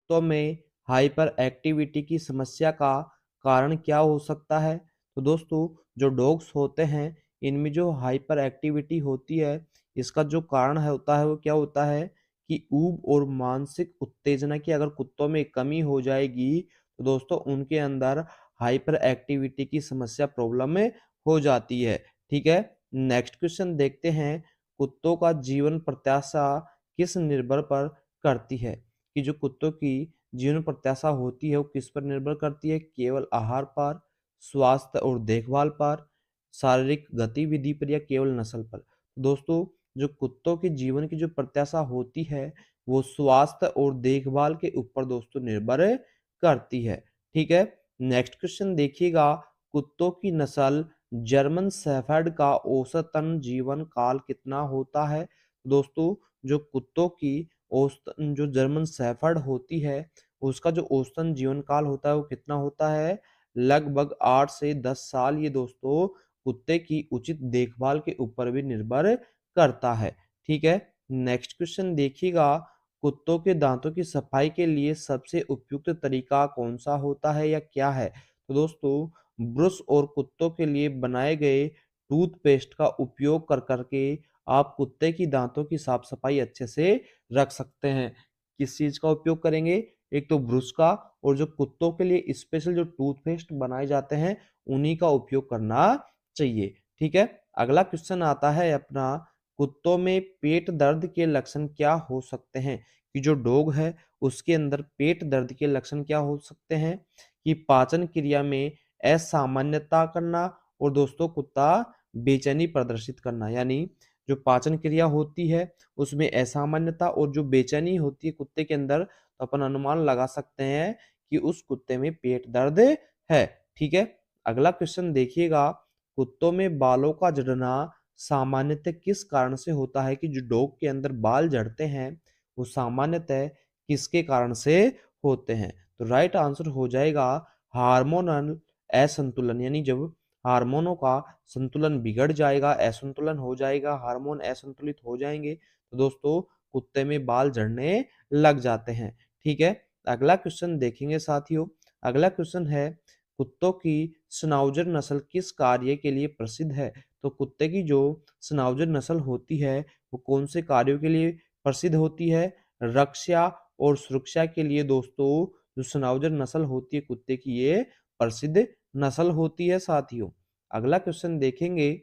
कुत्तों में hyper activity की समस्या का कारण क्या हो सकता है? तो दोस्तों, जो डॉग्स होते हैं, इनमें जो हाइपर एक्टिविटी होती है, इसका जो कारण है होता है वो क्या होता है कि ऊब और मानसिक उत्तेजना की अगर कुत्तों में कमी हो जाएगी, तो दोस्तों उनके अंदर हाइपर एक्टिविटी की समस्या प्रॉब्लम में हो जाती है। ठीक है? नेक्स्ट क्वेश्चन देखते हैं, कुत्तों का जीवन प्रत्याशा किस निर्भर पर करती है? कि जो कुत्तों की जीवन प्रत्याशा होती है वो किस पर निर्भर करती है? केवल आहार पर, स्वास्थ्य और देखभाल पर, शारीरिक गतिविधि पर या केवल नस्ल पर? दोस्तों, जो कुत्तों के जीवन की जो प्रत्याशा होती है, वो स्वास्थ्य और देखभाल के ऊपर दोस्तों निर्भर करती है। ठीक है? नेक्स्ट क्वेश्चन देखिएगा, कुत्तों की नस्ल जर्मन शेफर्ड का औसतन जीवन काल कितना होता है? दोस्तों, जो कुत्तों की औसतन जो जर्मन शेफर्ड होती है, उसका जो औसतन जीवन काल होता है वो कितना होता है? लगभग 8 से 10 साल। ये दोस्तों कुत्ते की उचित देखभाल के ऊपर भी निर्भर करता है। ठीक है? नेक्स्ट क्वेश्चन देखिएगा, कुत्तों के दांतों की सफाई के लिए सबसे उपयुक्त तरीका कौन-सा होता है या क्या है? तो दोस्तों, ब्रुश और कुत्तों के लिए बनाए गए टूथपेस्ट का उपयोग कर के आप कुत्ते की दांतों की साफ-सफाई अच्छे से रख सकते हैं। किस चीज़ का उपयोग करेंगे? एक तो ब्रुश का, और जो कुत्तों के लिए स्पेशल जो टूथपेस्ट बनाए जाते हैं, उन्हीं का उपयोग करना चाहिए। ठीक है? अगला क्वेश्चन आता है अपना, कुत्तों में पेट दर्द के लक्षण क्या हो सकते हैं? कि जो डॉग है, उसके अंदर पेट दर्द के लक्षण क्या हो सकते हैं? कि पाचन क्रिया में असामान्यता करना, और दोस्तों कुत्ता बेचैनी प्रदर्शित करना। यानी जो पाचन क्रिया होती है उसमें असामान्यता और जो बेचैनी होती है कुत्ते के अंदर, तो अपन अनुमान लगा सकते हैं कि उस कुत्ते में पेट दर्द है। ठीक है? अगला क्वेश्चन देखिएगा, कुत्तों में बालों का झड़ना सामान्यतः किस कारण से होता है? कि जो डॉग के अंदर बाल झड़ते हैं, वो सामान्यतः किसके कारण से होते हैं? तो राइट आंसर हो जाएगा हार्मोनल असंतुलन। यानी जब हार्मोनों का संतुलन बिगड़ जाएगा, असंतुलन हो जाएगा, हार्मोन असंतुलित हो जाएँगे, तो दोस्तों कुत्ते में बाल झड़ने लग जाते हैं। ठीक है? अगला क्वेश्चन देखेंगे साथियों। अगला क्वेश्चन है, कुत्तों की स्नाउजर नस्ल किस कार्य के लिए प्रसिद्ध है? तो कुत्ते की जो स्नाउजर नस्ल होती है, वो कौन से कार्यों के लिए प्रसिद्ध होती है? रक्षा और सुरक्षा के लिए दोस्तों जो स्नाउजर नस्ल होती है कुत्ते की, ये प्रसिद्ध नस्ल होती है साथियों। अगला क्वेश्चन देखेंगे।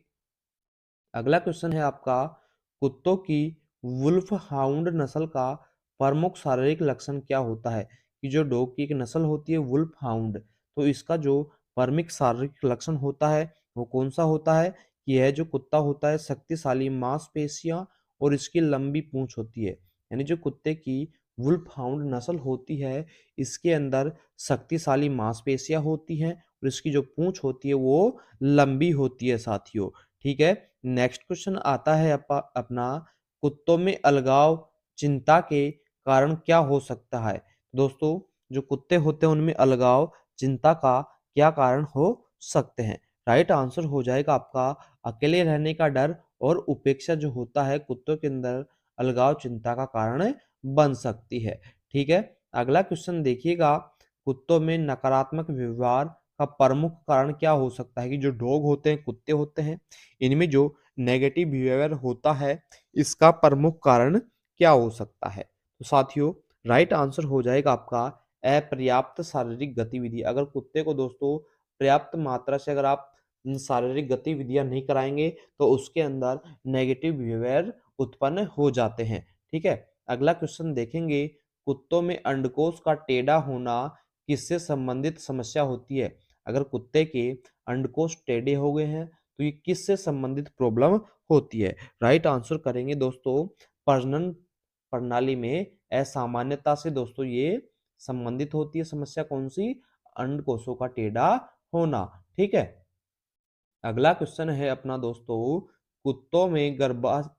अगला क्वेश्चन है आपका, कुत्तों की वुल्फ हाउंड नस्ल का प्रमुख शारीरिक लक्षण क्या होता है? कि जो डॉग की एक नस्ल होती है वुल्फ हाउंड, तो इसका जो प्रमुख शारीरिक लक्षण होता है वो कौन सा होता है? कि यह जो कुत्ता होता है शक्तिशाली मांसपेशियां और इसकी लंबी पूंछ होती है। यानी जो कुत्ते की वुल्फ हाउंड नस्ल होती है, इसके अंदर शक्तिशाली मांसपेशियां होती हैं और इसकी जो पूंछ होती है वो लंबी होती है साथियों। ठीक है? नेक्स्ट क्वेश्चन आता है अपना, कुत्तों में अलगाव चिंता के कारण क्या हो सकता है? दोस्तों, जो कुत्ते होते हैं उनमें अलगाव चिंता का क्या कारण हो सकते हैं? राइट आंसर हो जाएगा आपका अकेले रहने का डर और उपेक्षा जो होता है कुत्तों के अंदर अलगाव चिंता का कारण बन सकती है। ठीक है? अगला क्वेश्चन देखिएगा, कुत्तों में नकारात्मक व्यवहार का प्रमुख कारण क्या हो सकता है? कि जो डॉग होते हैं, कुत्ते होते हैं, इनमें जो नेगेटिव बिहेवियर होता है, इसका प्रमुख कारण क्या हो सकता है? तो साथियों, राइट आंसर हो जाएगा आपका अपर्याप्त शारीरिक गतिविधि। अगर कुत्ते को दोस्तों पर्याप्त मात्रा से अगर आप शारीरिक गतिविधियां नहीं कराएंगे, तो उसके अंदर नेगेटिव बिहेवियर उत्पन्न हो जाते हैं। ठीक है? अगला क्वेश्चन देखेंगे, कुत्तों में अंडकोश का टेढ़ा होना किससे संबंधित समस्या होती है? अगर कुत्ते के अंडकोश टेढ़े हो गए हैं, तो ये किससे संबंधित प्रॉब्लम होती है? राइट आंसर करेंगे दोस्तों, प्रजनन प्रणाली में असामान्यता से दोस्तों ये संबंधित होती है समस्या। कौन सी? अंडकोशों का टेढ़ा होना। ठीक है? अगला क्वेश्चन है अपना दोस्तों, कुत्तों में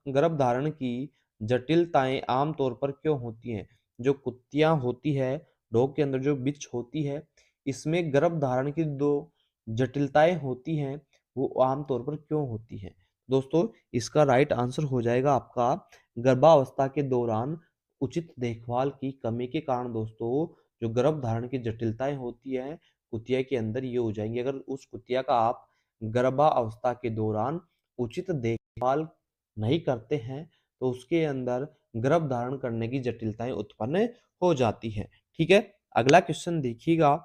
गर्भधारण की जटिलताएं आमतौर पर क्यों होती हैं? जो कुत्तियां होती है, डॉग के अंदर जो बिच होती है, इसमें गर्भधारण की जो जटिलताएं होती हैं वो आमतौर पर क्यों होती हैं? दोस्तों, इसका राइट आंसर हो जाएगा आपका गर्भावस्था के दौरान उचित देखभाल की कमी के कारण दोस्तों जो गर्भधारण की जटिलताएँ होती हैं, कुतिया के अंदर ये हो जाएँगी। अगर उस कुतिया का आप गर्भावस्था के दौरान उचित देखभाल नहीं करते हैं, तो उसके अंदर गर्भधारण करने की जटिलताएँ उत्पन्न हो जाती हैं। ठीक है? अगला क्वेश्चन देखिएगा,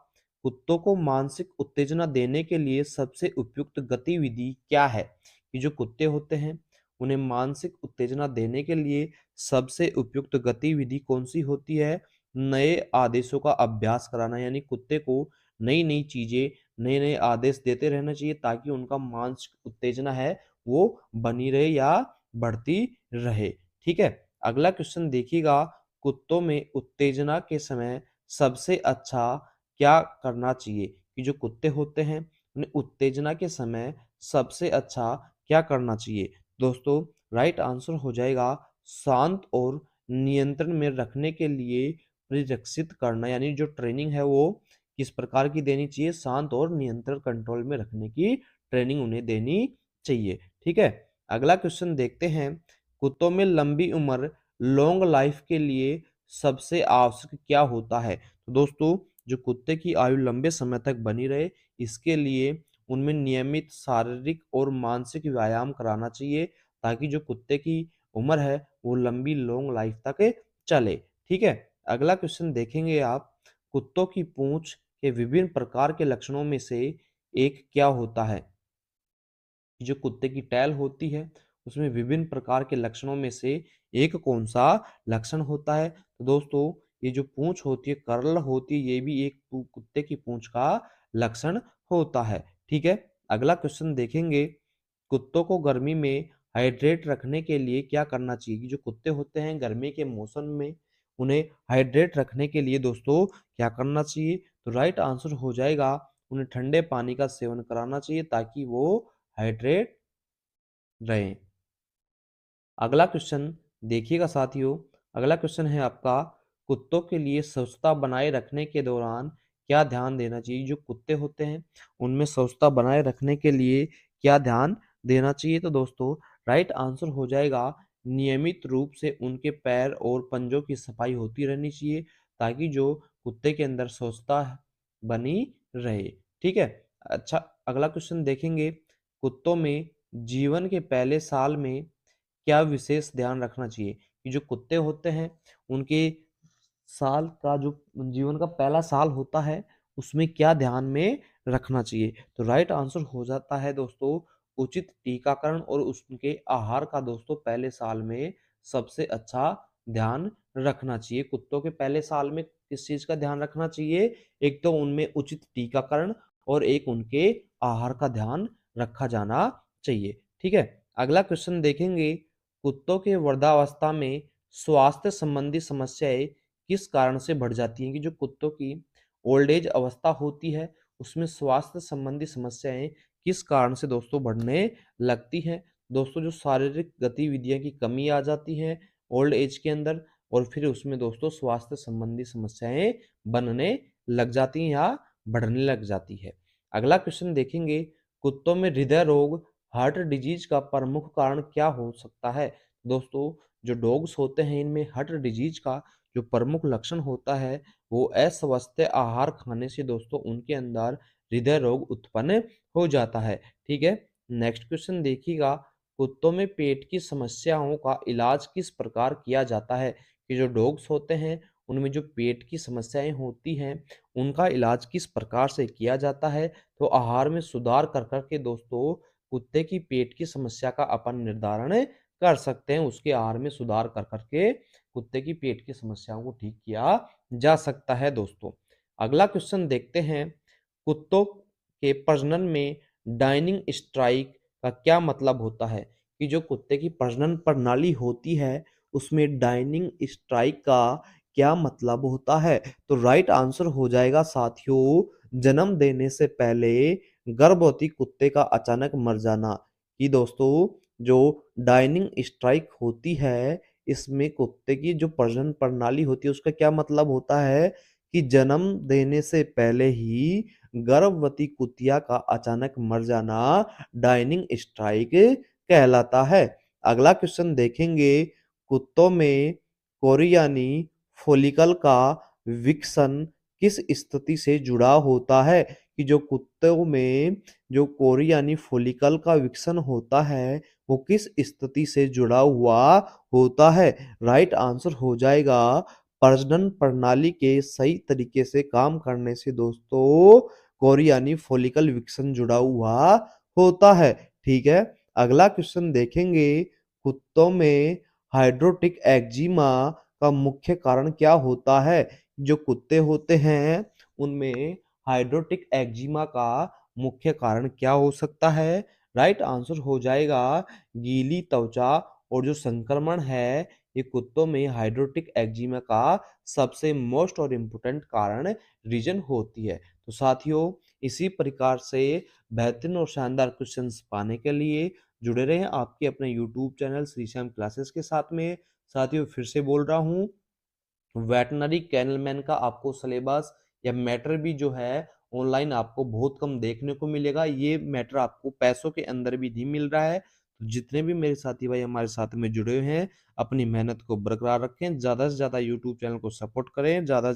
कुत्तों को मानसिक उत्तेजना देने के लिए सबसे उपयुक्त गतिविधि क्या है? ये जो कुत्ते होते हैं, उन्हें मानसिक उत्तेजना देने के लिए सबसे उपयुक्त गतिविधि कौन-सी होती है? नए आदेशों का अभ्यास कराना, यानी कुत्ते को नई-नई चीज़ें, नए-नए आदेश देते रहना चाहिए ताकि उनका मानसिक उत्तेजना है, वो बनी रहे या बढ़ती रहे। ठीक है? अगला क्वेश्चन देखिएगा, कुत्तों में उत्तेजना के समय सबसे अच्छा क्या करना चाहिए? कि जो कुत्ते होते हैं, उन्हें उत्तेजना के समय सबसे अच्छा क्या करना चाहिए? दोस्तों, राइट आंसर हो जाएगा शांत और नियंत्रण में रखने के लिए परिरक्षित करना, यानी जो ट्रेनिंग है वो किस प्रकार की देनी चाहिए? शांत और नियंत्रण कंट्रोल में रखने की ट्रेनिंग उन्हें देनी चाहिए। ठीक है? अगला क्वेश्चन देखते हैं, कुत्तों में लंबी उम्र लॉन्ग लाइफ के लिए सबसे आवश्यक क्या होता है? तो दोस्तों, जो कुत्ते की आयु लंबे समय तक बनी रहे, इसके लिए उनमें नियमित शारीरिक और मानसिक व्यायाम कराना चाहिए ताकि जो कुत्ते की उम्र है वो लंबी लॉन्ग लाइफ तक चले। ठीक है? अगला क्वेश्चन देखेंगे आप, कुत्तों की पूंछ के विभिन्न प्रकार के लक्षणों में से एक क्या होता है? जो कुत्ते की टैल होती है, उसमें विभिन्न प्रकार के लक्षणों में से एक कौन-सा लक्षण होता है? तो दोस्तों, ये जो पूँछ होती है, कर्ल होती है, ये भी एक कुत्ते की पूँछ का लक्षण होता है। ठीक है? अगला क्वेश्चन देखेंगे, कुत्तों को गर्मी में हाइड्रेट रखने के लिए क्या करना चाहिए? कि जो कुत्ते होते हैं, गर्मी के मौसम में उन्हें हाइड्रेट रखने के लिए दोस्तों क्या करना चाहिए? तो राइट आंसर हो जाएगा, उन्हें ठंडे पानी का सेवन कराना चाहिए ताकि वो हाइड्रेट रहें। अगला क्वेश्चन देखिएगा साथियों, अगला क्वेश्चन है आपका, कुत्तों के लिए स्वच्छता बनाए रखने के दौरान क्या ध्यान देना चाहिए? जो कुत्ते होते हैं, उनमें स्वच्छता बनाए रखने के लिए क्या ध्यान देना चाहिए? तो दोस्तों, राइट आंसर हो जाएगा, नियमित रूप से उनके पैर और पंजों की सफाई होती रहनी चाहिए ताकि जो कुत्ते के अंदर स्वच्छता बनी रहे। ठीक है? अच्छा, अगला क्वेश्चन देखेंगे, कुत्तों में जीवन के पहले साल में क्या विशेष ध्यान रखना चाहिए? कि जो कुत्ते होते हैं, उनके साल का जो जीवन का पहला साल होता है, उसमें क्या ध्यान में रखना चाहिए? तो राइट आंसर हो जाता है दोस्तों, उचित टीकाकरण और उनके आहार का दोस्तों पहले साल में सबसे अच्छा ध्यान रखना चाहिए। कुत्तों के पहले साल में किस चीज़ का ध्यान रखना चाहिए? एक तो उनमें उचित टीकाकरण और एक उनके आहार का ध्यान रखा जाना चाहिए। ठीक है? अगला क्वेश्चन देखेंगे, कुत्तों के वृद्धावस्था में स्वास्थ्य संबंधी समस्याएं किस कारण से बढ़ जाती हैं? कि जो कुत्तों की ओल्ड एज अवस्था होती है, उसमें स्वास्थ्य संबंधी समस्याएं किस कारण से दोस्तों बढ़ने लगती हैं? दोस्तों, जो शारीरिक गतिविधियां की कमी आ जाती है ओल्ड एज के अंदर, और फिर उसमें दोस्तों स्वास्थ्य संबंधी समस्याएं बनने लग जाती हैं या बढ़ने लग जाती है। अगला क्वेश्चन देखेंगे, कुत्तों में हृदय रोग, हार्ट डिजीज का प्रमुख कारण क्या हो सकता है? दोस्तों, जो डॉग्स होते हैं, इनमें हार्ट डिजीज का जो प्रमुख लक्षण होता है, वो अस्वस्थ आहार खाने से दोस्तों उनके अंदर हृदय रोग उत्पन्न हो जाता है। ठीक है? नेक्स्ट क्वेश्चन देखिएगा, कुत्तों में पेट की समस्याओं का इलाज किस प्रकार किया जाता है? कि जो डॉग्स होते हैं, उनमें जो पेट की समस्याएं होती हैं, उनका इलाज किस प्रकार से किया जाता है? तो आहार में सुधार कर कर के दोस्तों कुत्ते की पेट की समस्या का अपन निर्धारण कर सकते हैं। उसके आहार में सुधार कर कर के कुत्ते की पेट की समस्याओं को ठीक किया जा सकता है दोस्तों। अगला क्वेश्चन देखते हैं, कुत्तों के प्रजनन में डाइनिंग स्ट्राइक का क्या मतलब होता है? कि जो कुत्ते की प्रजनन प्रणाली होती है, उसमें डाइनिंग स्ट्राइक का क्या मतलब होता है? तो राइट आंसर हो जाएगा साथियों, जन्म देने से पहले गर्भवती कुत्ते का अचानक मर जाना। कि दोस्तों, जो डाइनिंग स्ट्राइक होती है, इसमें कुत्ते की जो प्रजनन प्रणाली होती है, उसका क्या मतलब होता है कि जन्म देने से पहले ही गर्भवती कुतिया का अचानक मर जाना डाइनिंग स्ट्राइक कहलाता है। अगला क्वेश्चन देखेंगे, कुत्तों में कोरियानी फॉलिकल का विकसन किस स्थिति से जुड़ा होता है? कि जो कुत्तों में जो कोरियानी फॉलिकल का विकसन होता है, वो किस स्थिति से जुड़ा हुआ होता है? राइट आंसर हो जाएगा प्रजनन प्रणाली के सही तरीके से काम करने से दोस्तों कोरियानी फॉलिकल विकसन जुड़ा हुआ होता है। ठीक है, अगला क्वेश्चन देखेंगे। कुत्तों में हाइड्रोटिक एक्जिमा का मुख्य कारण क्या होता है? जो कुत्ते होते हैं उनमें हाइड्रोटिक एक्जिमा का मुख्य कारण क्या हो सकता है? राइट आंसर हो जाएगा गीली त्वचा और जो संक्रमण है, ये कुत्तों में हाइड्रोटिक एक्जिमा का सबसे मोस्ट और इम्पोर्टेंट कारण रीजन होती है। तो साथियों, इसी प्रकार से बेहतरीन और शानदार क्वेश्चंस पाने के लिए जुड़े रहें आपके अपने YouTube channel Shri Shyam classes के साथ में। साथियों, फिर से बोल रहा हूँ, वेटनरी कैनलमैन का आपको सिलेबस या मैटर भी जो है ऑनलाइन आपको बहुत कम देखने को मिलेगा। ये मैटर आपको पैसों के अंदर भी नहीं मिल रहा है। तो जितने भी मेरे साथी भाई हमारे साथ में जुड़े हुए हैं, अपनी मेहनत को बरकरार रखें, ज़्यादा से ज़्यादा यूट्यूब चैनल को सपोर्ट करें, ज़्यादा